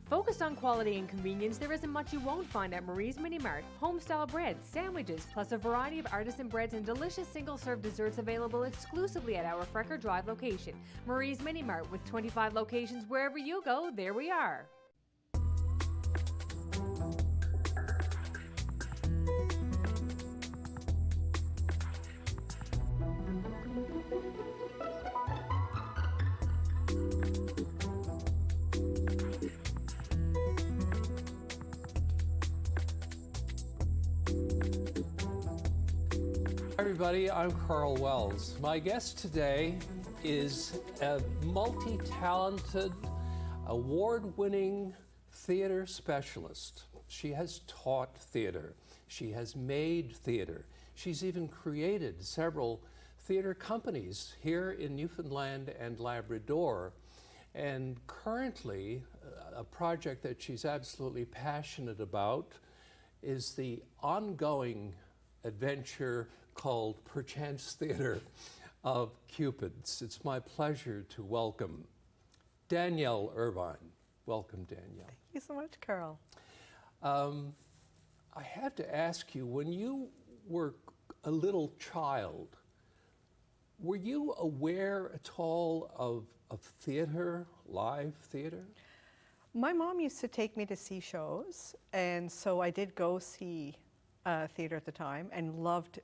Focused on quality and convenience, there isn't much you won't find at Marie's Mini Mart. Home-style breads, sandwiches, plus a variety of artisan breads and delicious single-serve desserts available exclusively at our Frecker Drive location. Marie's Mini Mart, with 25 locations wherever you go, there we are. Hi everybody, I'm Karl Wells. My guest today is a multi-talented, award-winning theater specialist. She has taught theater. She has made theater. She's even created several theater companies here in Newfoundland and Labrador. And currently, a project that she's absolutely passionate about is the ongoing adventure called Perchance Theater of Cupids. It's my pleasure to welcome Danielle Irvine. Welcome, Danielle. Thank you so much, Karl. I have to ask you, when you were a little child, were you aware at all of theater, live theater? My mom used to take me to see shows, and so I did go see theater at the time and loved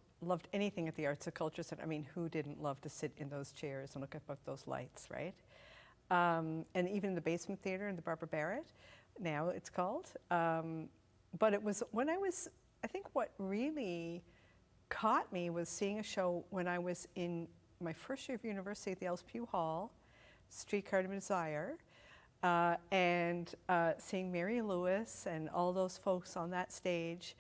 anything at the Arts and Culture Center. I mean, who didn't love to sit in those chairs and look up at those lights, right? And even in the basement theater in the Barbara Barrett, now it's called. But it was when I think what really caught me was seeing a show when I was in my first year of university at the Ellis Pugh Hall, Streetcar to Desire, and seeing Mary Lewis and all those folks on that stage.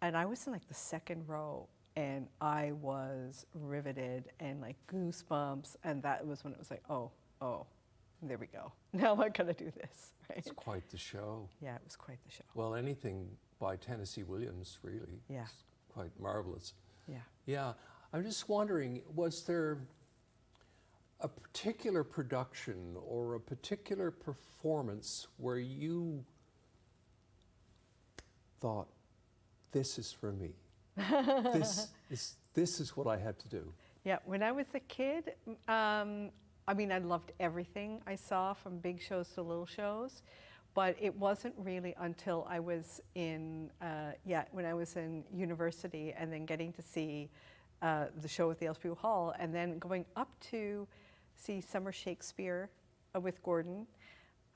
And I was in like the second row, and I was riveted and like goosebumps. And that was when it was like, oh, there we go. Now I'm gonna do this, right? It's quite the show. Yeah, it was quite the show. Well, anything by Tennessee Williams, really. Yeah. It's quite marvelous. Yeah. Yeah. I'm just wondering, was there a particular production or a particular performance where you thought, this is for me? This is what I had to do. Yeah, when I was a kid, I mean, I loved everything I saw, from big shows to little shows, but it wasn't really until I was in, when I was in university and then getting to see the show at the Ellis Pugh Hall, and then going up to see Summer Shakespeare with Gordon,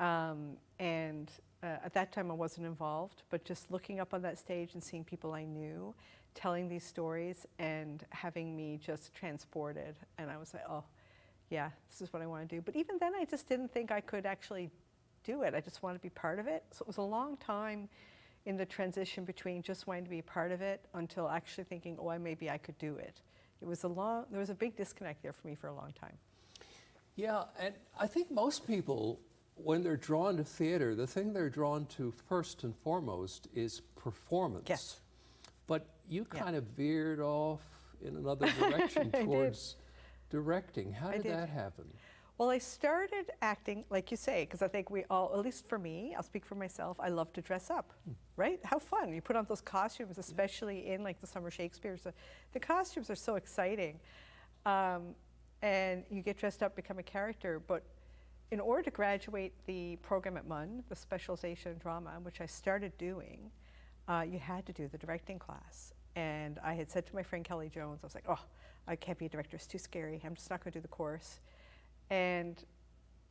and at that time I wasn't involved, but just looking up on that stage and seeing people I knew telling these stories and having me just transported, and I was like, oh yeah, this is what I want to do. But even then I just didn't think I could actually do it. I just wanted to be part of it. So it was a long time in the transition between just wanting to be a part of it until actually thinking, oh, maybe I could do it. There was a big disconnect there for me for a long time. Yeah, and I think most people, when they're drawn to theater, the thing they're drawn to first and foremost is performance. Yes. But you kind of veered off in another direction towards directing. How did that happen? Well, I started acting, like you say, because I think we all, at least for me, I'll speak for myself, I love to dress up, right? How fun. You put on those costumes, especially in like the Summer Shakespeare's. The costumes are so exciting. And you get dressed up, become a character. But in order to graduate the program at MUN, the specialization in drama, which I started doing, you had to do the directing class. And I had said to my friend Kelly Jones, I was like, oh, I can't be a director, it's too scary. I'm just not going to do the course. And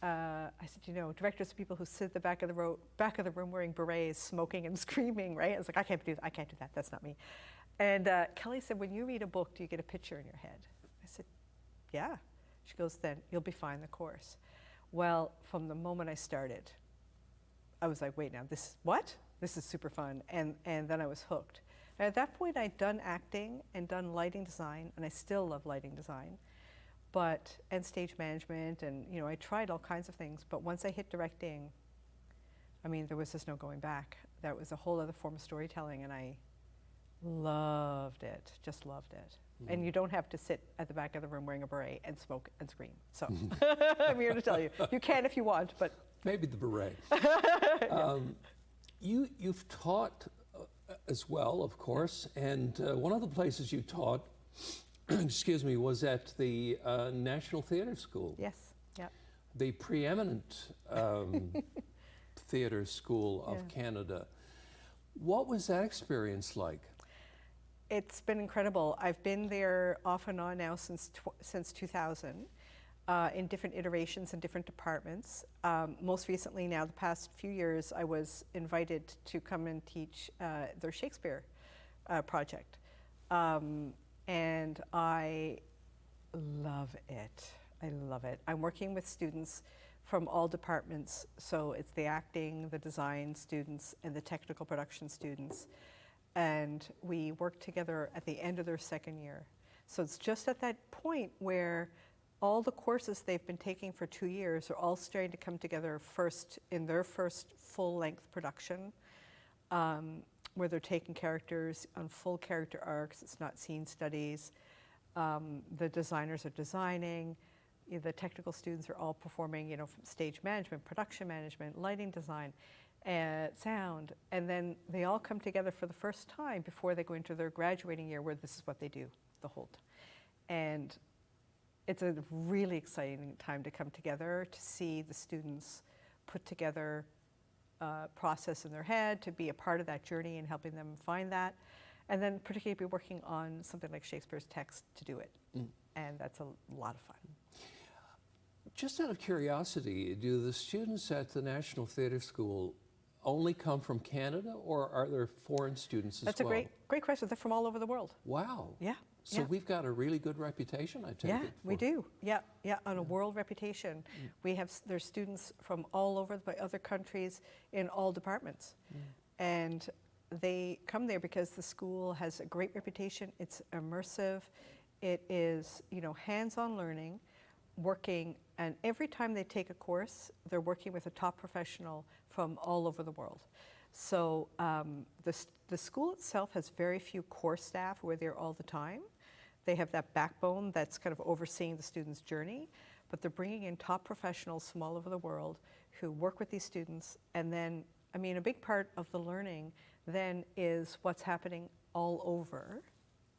I said, you know, directors are people who sit at the back of the room wearing berets, smoking and screaming, right? I was like, I can't do that, that's not me. And Kelly said, when you read a book, do you get a picture in your head? I said, yeah. She goes, then you'll be fine in the course. Well, from the moment I started, I was like, wait now, this is super fun. And then I was hooked. And at that point, I'd done acting and done lighting design, and I still love lighting design, and stage management, and you know, I tried all kinds of things. But once I hit directing, I mean, there was just no going back. That was a whole other form of storytelling, and I loved it, just loved it. And you don't have to sit at the back of the room wearing a beret and smoke and scream. So I'm here to tell you, you can if you want, but Maybe the beret. You've taught as well, of course, and one of the places you taught, excuse me, was at the National Theatre School. Yes, yeah. The preeminent theatre school of Canada. What was that experience like? It's been incredible. I've been there off and on now since 2000. In different iterations and different departments. Most recently now, the past few years, I was invited to come and teach their Shakespeare project. And I love it. I love it. I'm working with students from all departments. So it's the acting, the design students, and the technical production students. And we work together at the end of their second year. So it's just at that point where all the courses they've been taking for 2 years are all starting to come together first in their first full-length production, where they're taking characters on full character arcs. It's not scene studies. The designers are designing. The technical students are all performing, from stage management, production management, lighting design, sound. And then they all come together for the first time before they go into their graduating year, where this is what they do the whole time. And it's a really exciting time to come together, to see the students put together a process in their head, to be a part of that journey and helping them find that, and then particularly be working on something like Shakespeare's text to do it. And that's a lot of fun. Just out of curiosity, do the students at the National Theatre School only come from Canada, or are there foreign students as well? That's a great question. They're from all over the world. Wow. Yeah. So we've got a really good reputation, I take it. Yeah, we do. Yeah, on a world reputation. We have, there's students from all over, by other countries, in all departments. And they come there because the school has a great reputation. It's immersive. It is, hands-on learning, working, and every time they take a course, they're working with a top professional from all over the world. So the school itself has very few core staff who are there all the time. They have that backbone that's kind of overseeing the student's journey, but they're bringing in top professionals from all over the world who work with these students. And then, a big part of the learning then is what's happening all over.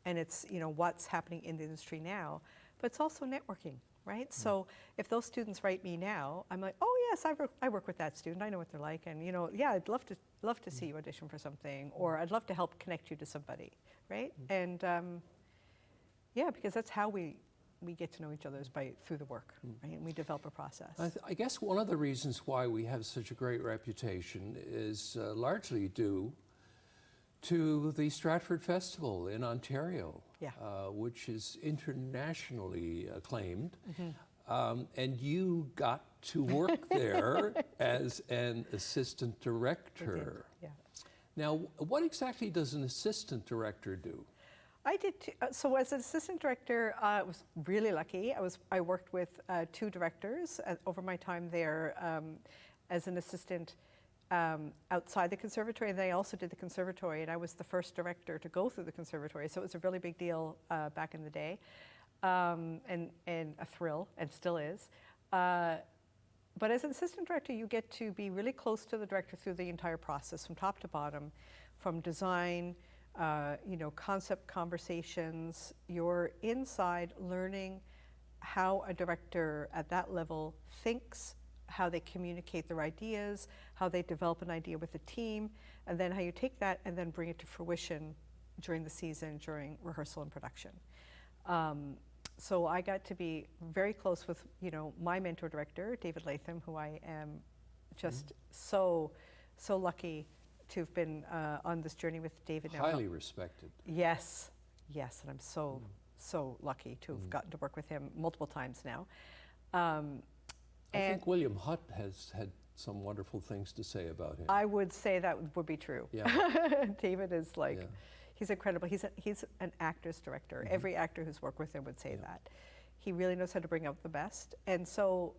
And it's, what's happening in the industry now, but it's also networking, right? So if those students write me now, I'm like, oh yes, I work with that student. I know what they're like, and I'd love to see you audition for something, or I'd love to help connect you to somebody, right? And because that's how we get to know each other, is through the work, right? And we develop a process. I guess one of the reasons why we have such a great reputation is largely due to the Stratford Festival in Ontario, which is internationally acclaimed. And you got to work there as an assistant director. Yeah. Now, what exactly does an assistant director do? I did too. So as an assistant director, I was really lucky. I worked with 2 directors over my time there as an assistant outside the conservatory, and then I also did the conservatory, and I was the first director to go through the conservatory, so it was a really big deal back in the day, and a thrill, and still is. But as an assistant director, you get to be really close to the director through the entire process, from top to bottom, from design, concept conversations. You're inside learning how a director at that level thinks, how they communicate their ideas, how they develop an idea with a team, and then how you take that and then bring it to fruition during the season, during rehearsal and production. So I got to be very close with, my mentor director, David Latham, who I am just so lucky to have been on this journey with David now. Highly respected. Yes, and I'm so lucky to have gotten to work with him multiple times now. I think William Hutt has had some wonderful things to say about him. I would say that would be true. Yeah. David is he's incredible. He's an actor's director. Every actor who's worked with him would say that. He really knows how to bring out the best. And so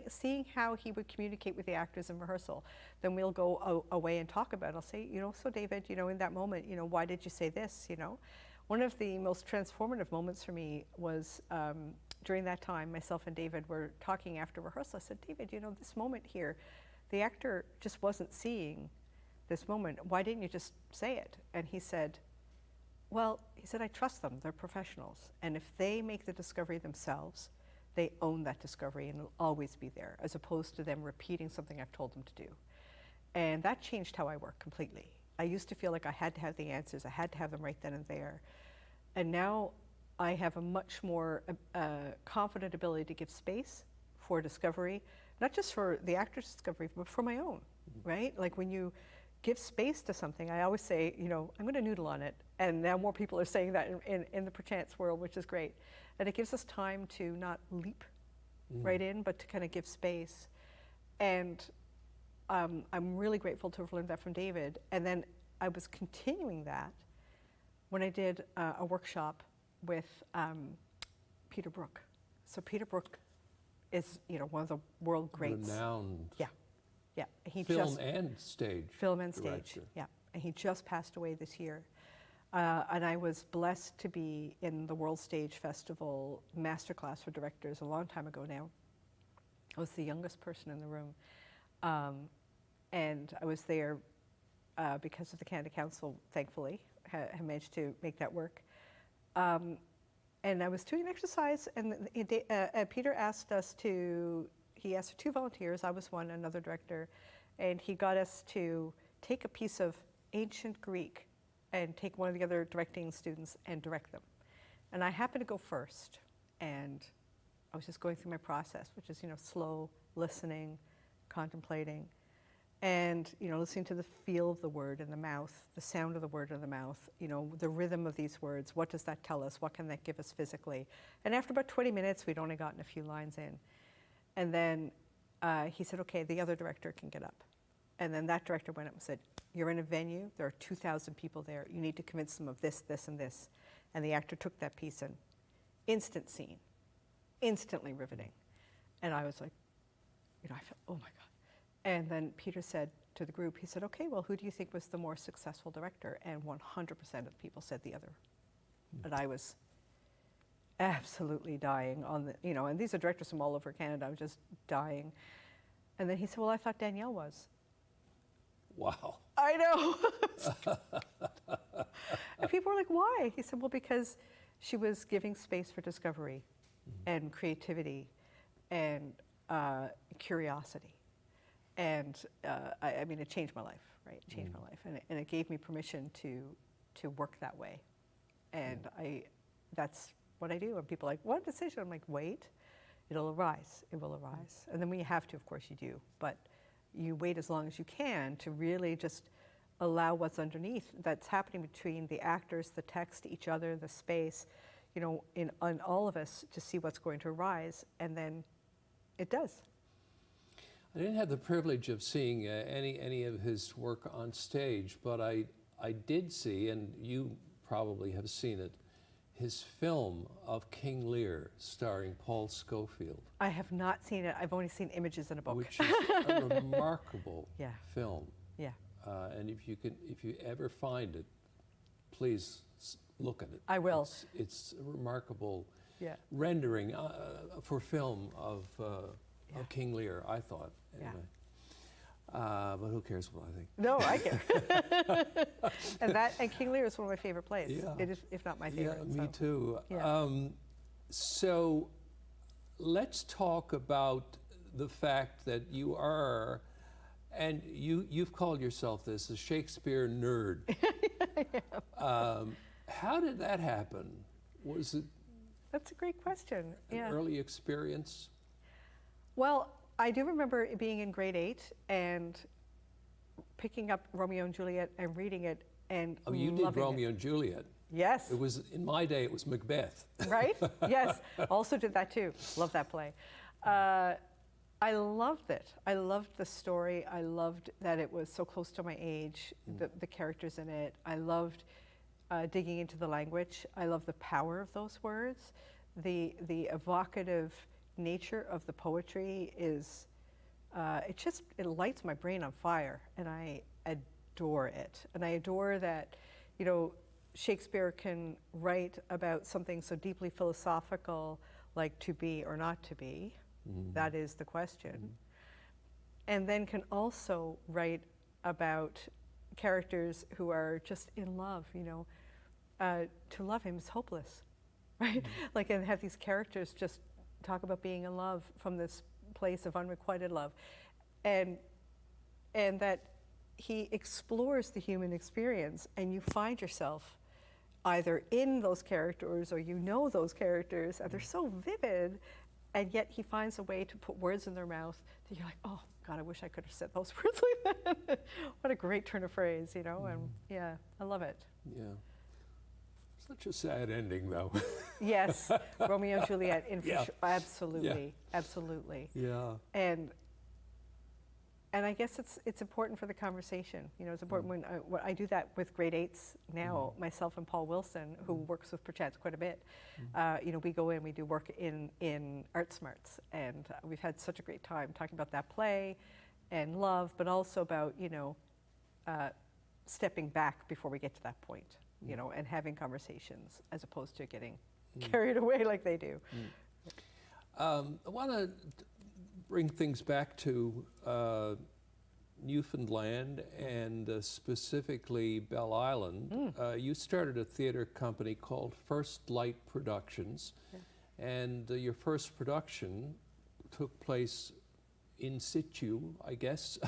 seeing how he would communicate with the actors in rehearsal, then we'll go away and talk about it. I'll say, so David, in that moment, why did you say this, One of the most transformative moments for me was during that time, myself and David were talking after rehearsal. I said, David, you know, this moment here, the actor just wasn't seeing this moment. Why didn't you just say it? And he said, well, he said, I trust them. They're professionals. And if they make the discovery themselves, they own that discovery and it'll always be there, as opposed to them repeating something I've told them to do. And that changed how I work completely. I used to feel like I had to have the answers. I had to have them right then and there. And now I have a much more confident ability to give space for discovery, not just for the actor's discovery, but for my own, right? Like when you give space to something, I always say, you know, I'm going to noodle on it. And now more people are saying that in the perchance world, which is great. And it gives us time to not leap right in, but to kind of give space. And I'm really grateful to have learned that from David. And then I was continuing that when I did a workshop with Peter Brook. So Peter Brook is, you know, one of the world greats. Renowned. Yeah, yeah. He film and stage. Film and stage, director. yeah. And he just passed away this year. And I was blessed to be in the World Stage Festival Masterclass for Directors a long time ago now. I was the youngest person in the room. And I was there because of the Canada Council, thankfully, had managed to make that work. And I was doing an exercise, and Peter asked us to, he asked for 2 volunteers, I was one, another director, and he got us to take a piece of ancient Greek and take one of the other directing students and direct them. And I happened to go first, and I was just going through my process, which is, you know, slow, listening, contemplating, and, you know, listening to the feel of the word in the mouth, the sound of the word in the mouth, you know, the rhythm of these words. What does that tell us? What can that give us physically? And after about 20 minutes, we'd only gotten a few lines in. And then he said, okay, the other director can get up. And then that director went up and said, you're in a venue, there are 2,000 people there. You need to convince them of this, this, and this. And the actor took that piece and instant scene, instantly riveting. And I was like, you know, I felt, oh my God. And then Peter said to the group, he said, okay, well, who do you think was the more successful director? And 100% of the people said the other. And I was absolutely dying on the, you know, and these are directors from all over Canada. I was just dying. And then he said, well, I thought Danielle was. Wow. I know. And people were like, why? He said, well, because she was giving space for discovery and creativity and curiosity. And I mean, it changed my life, right? It changed my life. And it gave me permission to work that way. And that's what I do. And people are like, what decision? I'm like, wait, it'll arise. It will arise. And then when you have to, of course you do. But you wait as long as you can to really just allow what's underneath that's happening between the actors, the text, each other, the space, you know, on all of us to see what's going to arise. And then it does. I didn't have the privilege of seeing any of his work on stage, but I did see, and you probably have seen it, his film of King Lear, starring Paul Scofield. I have not seen it. I've only seen images in a book. Which is a remarkable film. Yeah. And if you ever find it, please look at it. I will. It's a remarkable Yeah. rendering for film of King Lear, I thought. Anyway. But who cares what I think? No, I care. and King Lear is one of my favorite plays. Yeah. It is, if not my favorite. Yeah, me too. Yeah. So let's talk about the fact that you are, and you've called yourself this, a Shakespeare nerd. How did that happen? Was it That's a great question. an early experience? Well, I do remember being in grade 8 and picking up Romeo and Juliet and reading it and you did Romeo and Juliet. Yes. It was, in my day, it was Macbeth. Right? Yes. Also did that too. Love that play. I loved it. I loved the story. I loved that it was so close to my age, the characters in it. I loved digging into the language. I love the power of those words. The evocative nature of the poetry is, it lights my brain on fire, and I adore it. And I adore that, you know, Shakespeare can write about something so deeply philosophical like to be or not to be. That is the question. And then can also write about characters who are just in love, you know. To love him is hopeless, right? Like, and have these characters just talk about being in love from this place of unrequited love. And that he explores the human experience, and you find yourself either in those characters or you know those characters, and they're so vivid, and yet he finds a way to put words in their mouth that you're like, oh God, I wish I could have said those words like that. What a great turn of phrase, you know, and yeah, I love it. Yeah. Such a sad ending, though. Yes, Romeo and Juliet, Yeah. Absolutely, absolutely. Yeah. And I guess it's important for the conversation. You know, it's important when I do that with grade 8s now, myself and Paul Wilson, who works with Perchance quite a bit. You know, we go in, we do work in Art Smarts, and we've had such a great time talking about that play and love, but also about, you know, stepping back before we get to that point, you know, and having conversations as opposed to getting carried away like they do. I want to bring things back to Newfoundland and specifically Belle Island. You started a theater company called First Light Productions, and your first production took place in situ, I guess,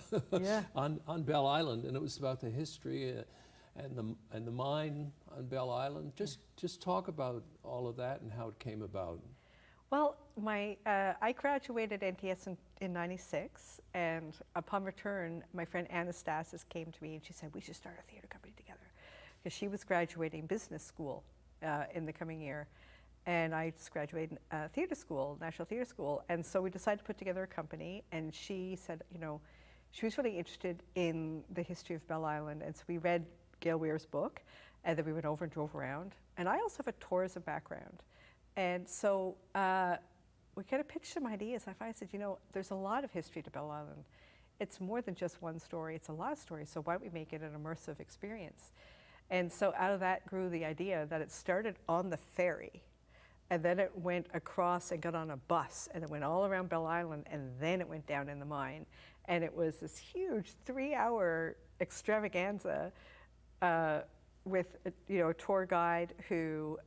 on Belle Island, and it was about the history and the mine on Belle Island. Just talk about all of that and how it came about. Well, I graduated NTS in '96, and upon return, my friend Anastasis came to me and she said, we should start a theater company together, because she was graduating business school in the coming year, and I just graduated theater school, National Theater School, and so we decided to put together a company, and she said, you know, she was really interested in the history of Belle Island, and so we read Gail Weir's book, and then we went over and drove around, and I also have a tourism background. And so we kind of pitched some ideas. I said, you know, there's a lot of history to Belle Island. It's more than just one story, it's a lot of stories, so why don't we make it an immersive experience? And so out of that grew the idea that it started on the ferry, and then it went across and got on a bus, and it went all around Belle Island, and then it went down in the mine. And it was this huge 3-hour extravaganza with you know, a tour guide who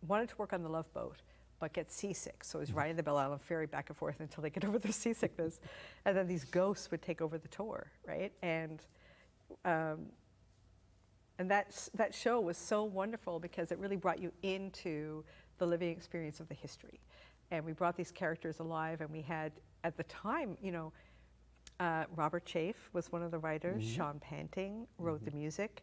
wanted to work on the Love Boat, but gets seasick. So he's riding the Belle Island ferry back and forth until they get over their seasickness. And then these ghosts would take over the tour, right? And that show was so wonderful because it really brought you into the living experience of the history. And we brought these characters alive, and we had, at the time, you know, Robert Chafe was one of the writers, Sean Panting wrote the music,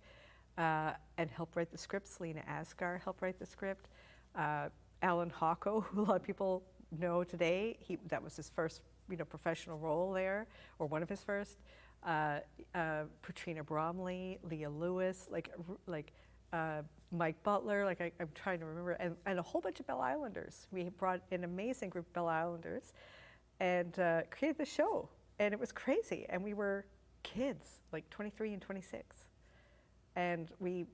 and helped write the script. Selena Asgar helped write the script. Alan Hocko, who a lot of people know today, that was his first, you know, professional role there, or one of his first. Patrina Bromley, Leah Lewis, like Mike Butler, like I'm trying to remember, and a whole bunch of Belle Islanders. We brought an amazing group of Belle Islanders and created the show, and it was crazy. And we were kids, like 23 and 26. And we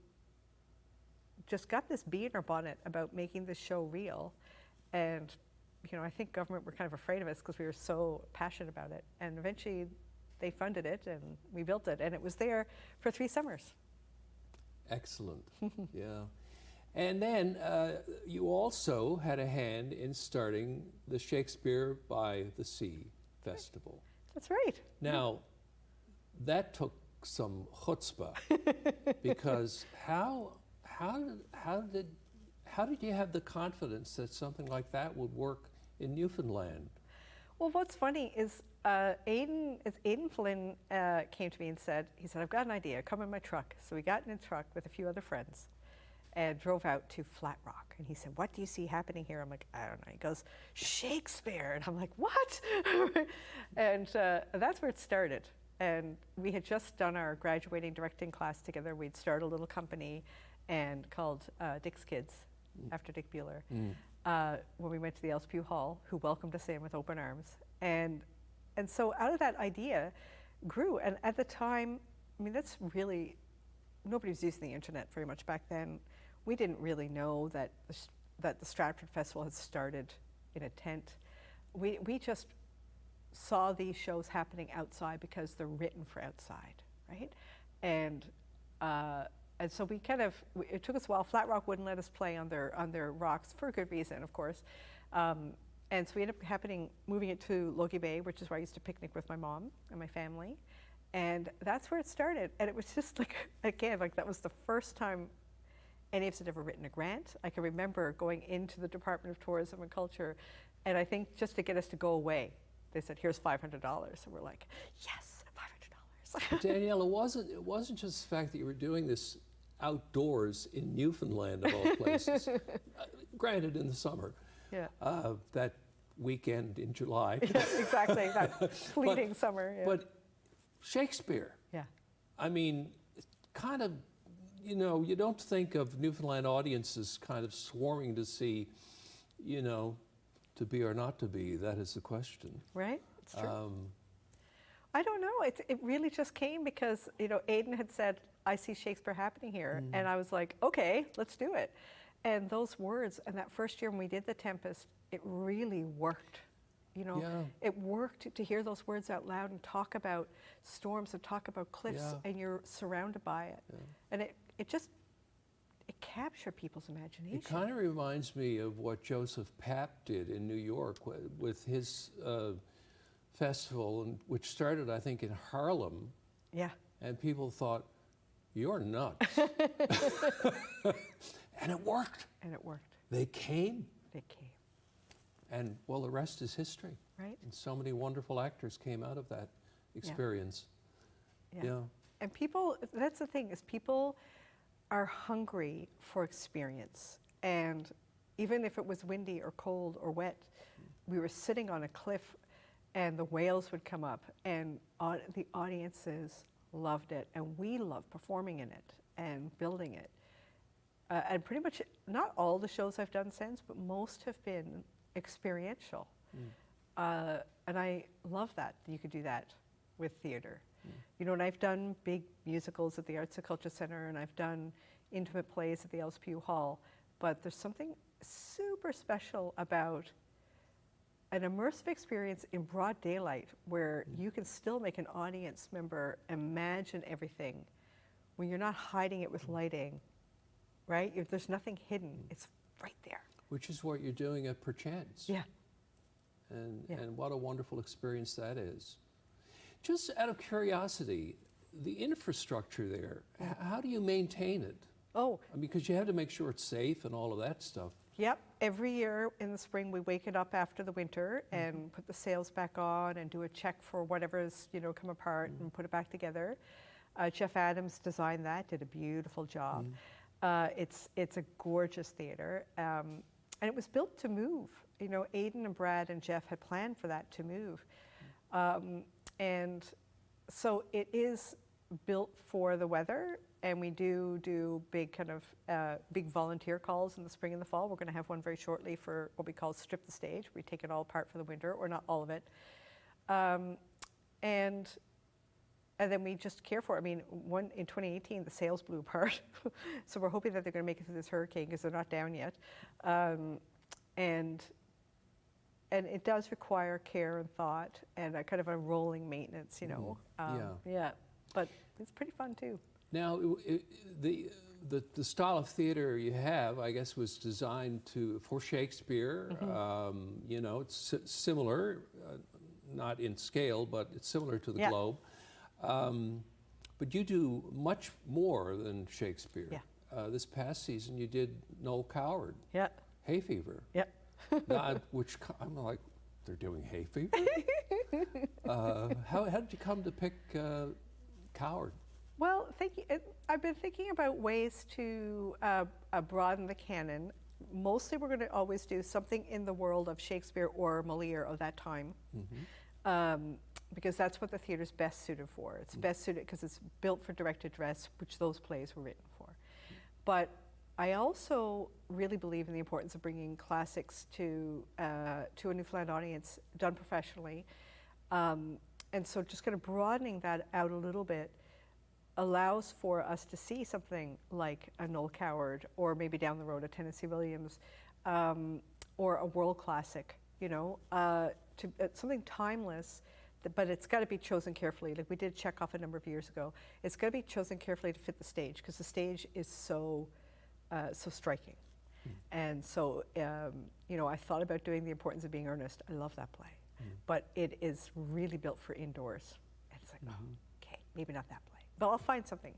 just got this bee in our bonnet about making this show real. And, you know, I think government were kind of afraid of us because we were so passionate about it. And eventually they funded it and we built it, and it was there for 3 summers. Excellent, yeah. And then you also had a hand in starting the Shakespeare by the Sea Festival. That's right. Now, that took some chutzpah, because how did you have the confidence that something like that would work in Newfoundland? Well, what's funny is Aidan Flynn came to me and said, I've got an idea, come in my truck. So we got in a truck with a few other friends and drove out to Flat Rock. And he said, what do you see happening here? I'm like, I don't know. He goes, Shakespeare. And I'm like, what? And that's where it started. And we had just done our graduating directing class together. We'd started a little company and called Dick's Kids, after Dick Bueller, when we went to the Elspew Hall, who welcomed us in with open arms. And so out of that idea grew. And at the time, I mean, that's really, nobody was using the internet very much back then. We didn't really know that that the Stratford Festival had started in a tent. We just saw these shows happening outside because they're written for outside, right? And so we kind of, it took us a while. Flat Rock wouldn't let us play on their rocks for a good reason, of course. And so we ended up moving it to Logie Bay, which is where I used to picnic with my mom and my family. And that's where it started. And it was just like, again, like that was the first time any of us had ever written a grant. I can remember going into the Department of Tourism and Culture, and I think just to get us to go away, they said, here's $500. And we're like, yes, $500. Danielle, it wasn't just the fact that you were doing this outdoors in Newfoundland of all places, granted in the summer. Yeah. That weekend in July. Yeah, exactly, that fleeting summer. Yeah. But Shakespeare. Yeah. I mean, kind of, you know, you don't think of Newfoundland audiences kind of swarming to see, you know, to be or not to be. That is the question. Right, it's true. I don't know, it really just came because, you know, Aidan had said, I see Shakespeare happening here. And I was like, okay, let's do it. And those words, and that first year when we did the Tempest, it really worked. You know, it worked to hear those words out loud and talk about storms and talk about cliffs, and you're surrounded by it. And it just captured people's imagination. It kind of reminds me of what Joseph Papp did in New York with his festival, which started, I think, in Harlem. Yeah. And people thought, you're nuts. And it worked. And it worked. They came. They came. And, well, the rest is history. Right. And so many wonderful actors came out of that experience. Yeah. And people, that's the thing, is people are hungry for experience. And even if it was windy or cold or wet, we were sitting on a cliff and the whales would come up and the audiences loved it. And we loved performing in it and building it. And pretty much, not all the shows I've done since, but most have been experiential. And I love that you could do that with theater. You know, and I've done big musicals at the Arts and Culture Center, and I've done intimate plays at the LSPU Hall, but there's something super special about an immersive experience in broad daylight where you can still make an audience member imagine everything when you're not hiding it with lighting, right? There's nothing hidden, it's right there. Which is what you're doing at Perchance. Yeah. And what a wonderful experience that is. Just out of curiosity, the infrastructure there, how do you maintain it? Oh. Because you have to make sure it's safe and all of that stuff. Yep. Every year in the spring, we wake it up after the winter and put the sails back on and do a check for whatever's, you know, come apart and put it back together. Jeff Adams designed that, did a beautiful job. It's a gorgeous theater. And it was built to move. You know, Aidan and Brad and Jeff had planned for that to move. And so it is built for the weather, and we do big kind of big volunteer calls in the spring and the fall. We're going to have one very shortly for what we call Strip the Stage. We take it all apart for the winter, or not all of it. And then we just care for it. I mean, in 2018, the sails blew apart. So we're hoping that they're going to make it through this hurricane because they're not down yet. And it does require care and thought and a kind of a rolling maintenance, you know. Yeah, but it's pretty fun too. Now, the style of theater you have, I guess, was designed for Shakespeare. You know, it's similar, not in scale, but it's similar to the Globe. But you do much more than Shakespeare. This past season, you did Noel Coward. Hay Fever. Which I'm like, they're doing Hay Fever? How did you come to pick Coward? Well, I've been thinking about ways to broaden the canon. Mostly we're going to always do something in the world of Shakespeare or Lear of that time. Because that's what the theater's best suited for. It's best suited because it's built for direct address, which those plays were written for. But I also really believe in the importance of bringing classics to a Newfoundland audience done professionally. And so just kind of broadening that out a little bit allows for us to see something like a Noel Coward, or maybe down the road a Tennessee Williams, or a world classic, you know, something timeless, but it's got to be chosen carefully. Like we did Chekhov a number of years ago. It's got to be chosen carefully to fit the stage, because the stage is so striking. And so, you know, I thought about doing The Importance of Being Earnest. I love that play, but it is really built for indoors. And it's like, oh, okay, maybe not that play, but I'll find something.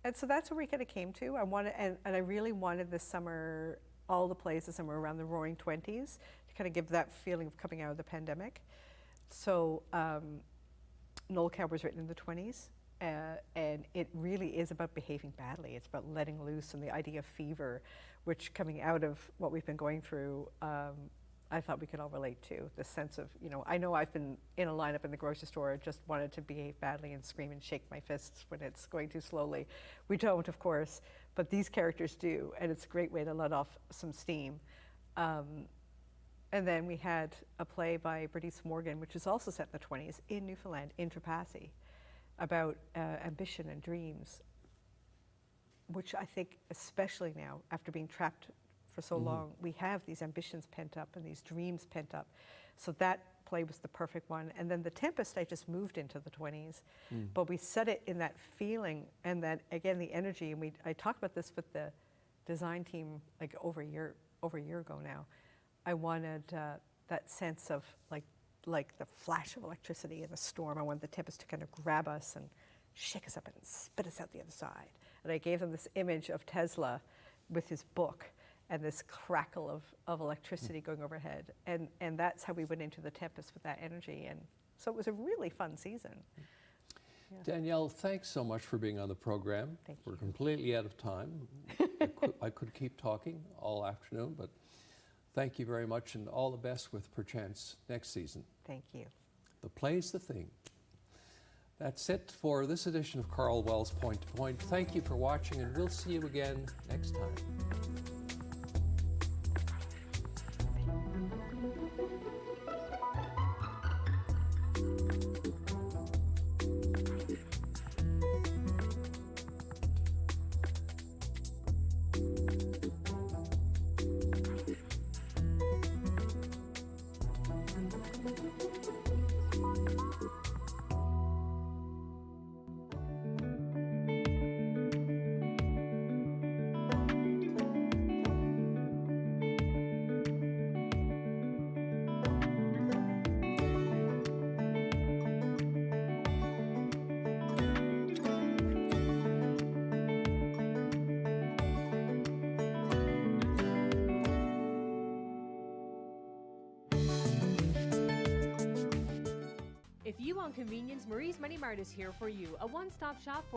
And so that's where we kind of came to. I wanted, and I really wanted this summer, all the plays this summer around the Roaring Twenties, to kind of give that feeling of coming out of the pandemic. So Noel Cow was written in the 20s. And it really is about behaving badly. It's about letting loose, and the idea of fever, which coming out of what we've been going through, I thought we could all relate to. The sense of, you know, I know I've been in a lineup in the grocery store, just wanted to behave badly and scream and shake my fists when it's going too slowly. We don't, of course, but these characters do, and it's a great way to let off some steam. And then we had a play by Bernice Morgan, which is also set in the 20s in Newfoundland, in Trepassey, about ambition and dreams, which I think, especially now, after being trapped for so long, we have these ambitions pent up and these dreams pent up. So that play was the perfect one. And then the Tempest, I just moved into the 20s, but we set it in that feeling and that, again, the energy. And I talked about this with the design team like over a year ago now. I wanted that sense of like the flash of electricity in the storm. I wanted the Tempest to kind of grab us and shake us up and spit us out the other side. And I gave them this image of Tesla with his book and this crackle of electricity going overhead. And that's how we went into the Tempest, with that energy. And so it was a really fun season. Yeah. Danielle, thanks so much for being on the program. Thank We're you. completely out of time. I could keep talking all afternoon, but thank you very much, and all the best with Perchance next season. Thank you. The play's the thing. That's it for this edition of Karl Wells' Point to Point. Thank you for watching, and we'll see you again next time. If you want convenience, Marie's Mini Mart is here for you. A one-stop shop for